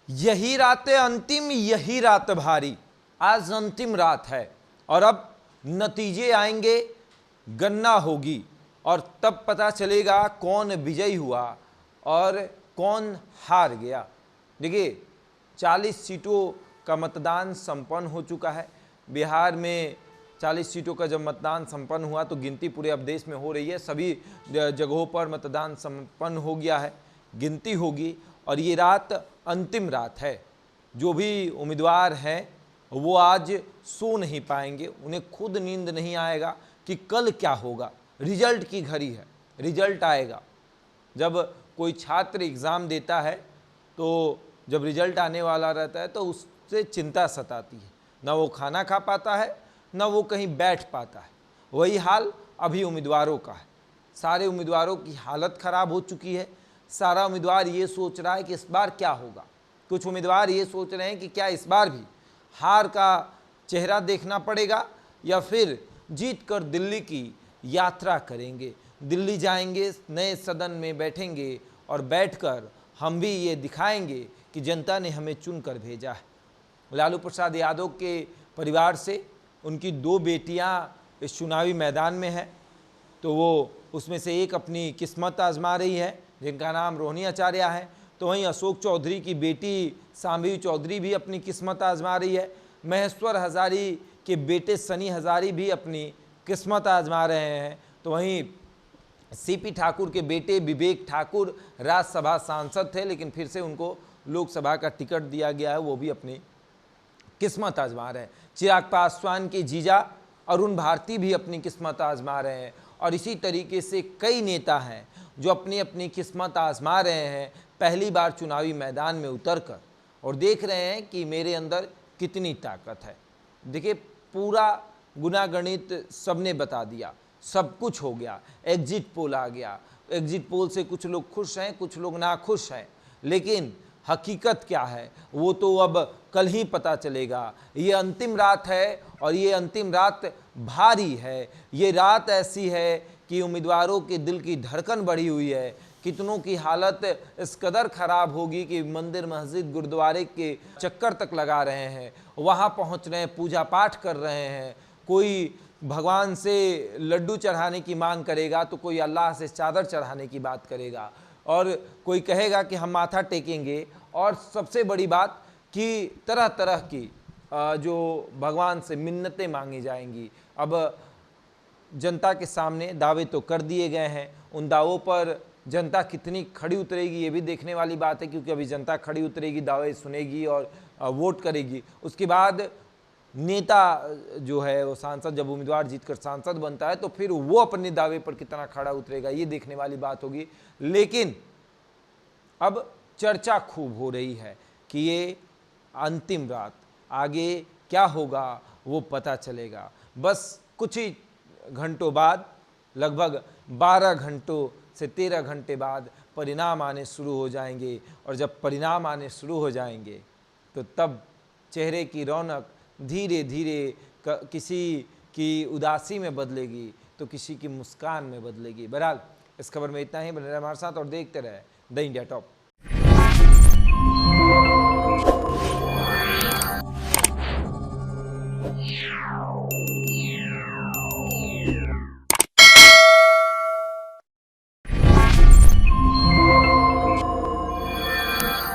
यही रात अंतिम, यही रात भारी। आज अंतिम रात है और अब नतीजे आएंगे, गणना होगी और तब पता चलेगा कौन विजयी हुआ और कौन हार गया। देखिए 40 सीटों का मतदान संपन्न हो चुका है। बिहार में 40 सीटों का जब मतदान संपन्न हुआ तो गिनती पूरे अब देश में हो रही है। सभी जगहों पर मतदान संपन्न हो गया है, गिनती होगी और ये रात अंतिम रात है। जो भी उम्मीदवार हैं वो आज सो नहीं पाएंगे, उन्हें खुद नींद नहीं आएगा कि कल क्या होगा। रिजल्ट की घड़ी है, रिजल्ट आएगा। जब कोई छात्र एग्ज़ाम देता है तो जब रिजल्ट आने वाला रहता है तो उससे चिंता सताती है, ना वो खाना खा पाता है ना वो कहीं बैठ पाता है। वही हाल अभी उम्मीदवारों का है। सारे उम्मीदवारों की हालत ख़राब हो चुकी है। सारा उम्मीदवार ये सोच रहा है कि इस बार क्या होगा। कुछ उम्मीदवार ये सोच रहे हैं कि क्या इस बार भी हार का चेहरा देखना पड़ेगा या फिर जीत कर दिल्ली की यात्रा करेंगे। दिल्ली जाएंगे, नए सदन में बैठेंगे और बैठकर हम भी ये दिखाएंगे कि जनता ने हमें चुनकर भेजा है। लालू प्रसाद यादव के परिवार से उनकी 2 बेटियां इस चुनावी मैदान में हैं, तो वो उसमें से एक अपनी किस्मत आजमा रही है जिनका नाम रोहिणी आचार्य है। तो वहीं अशोक चौधरी की बेटी सांभवी चौधरी भी अपनी किस्मत आजमा रही है। महेश्वर हजारी के बेटे सनी हजारी भी अपनी किस्मत आजमा रहे हैं। तो वहीं सीपी ठाकुर के बेटे विवेक ठाकुर राज्यसभा सांसद थे लेकिन फिर से उनको लोकसभा का टिकट दिया गया है, वो भी अपनी किस्मत आजमा रहे हैं। चिराग पासवान के जीजा अरुण भारती भी अपनी किस्मत आजमा रहे हैं और इसी तरीके से कई नेता हैं जो अपनी अपनी किस्मत आजमा रहे हैं पहली बार चुनावी मैदान में उतरकर, और देख रहे हैं कि मेरे अंदर कितनी ताकत है। देखिए पूरा गुनागणित सबने बता दिया, सब कुछ हो गया। एग्जिट पोल आ गया, एग्जिट पोल से कुछ लोग खुश हैं, कुछ लोग नाखुश हैं, लेकिन हकीकत क्या है वो तो अब कल ही पता चलेगा। ये अंतिम रात है और ये अंतिम रात भारी है। ये रात ऐसी है कि उम्मीदवारों के दिल की धड़कन बढ़ी हुई है। कितनों की हालत इस कदर ख़राब होगी कि मंदिर मस्जिद गुरुद्वारे के चक्कर तक लगा रहे हैं, वहाँ पहुँच रहे हैं, पूजा पाठ कर रहे हैं। कोई भगवान से लड्डू चढ़ाने की मांग करेगा तो कोई अल्लाह से चादर चढ़ाने की बात करेगा और कोई कहेगा कि हम माथा टेकेंगे। और सबसे बड़ी बात कि तरह तरह की जो भगवान से मिन्नतें मांगी जाएंगी। अब जनता के सामने दावे तो कर दिए गए हैं, उन दावों पर जनता कितनी खड़ी उतरेगी ये भी देखने वाली बात है, क्योंकि अभी जनता खड़ी उतरेगी, दावे सुनेगी और वोट करेगी। उसके बाद नेता जो है वो सांसद, जब उम्मीदवार जीतकर सांसद बनता है तो फिर वो अपने दावे पर कितना खड़ा उतरेगा ये देखने वाली बात होगी। लेकिन अब चर्चा खूब हो रही है कि ये अंतिम रात, आगे क्या होगा वो पता चलेगा। बस कुछ ही घंटों बाद, लगभग 12 घंटों से 13 घंटे बाद परिणाम आने शुरू हो जाएंगे और जब परिणाम आने शुरू हो जाएंगे तो तब चेहरे की रौनक धीरे धीरे किसी की उदासी में बदलेगी तो किसी की मुस्कान में बदलेगी। बहरहाल इस खबर में इतना ही। बने रहे हमारे साथ और देखते रहे द इंडिया टॉप।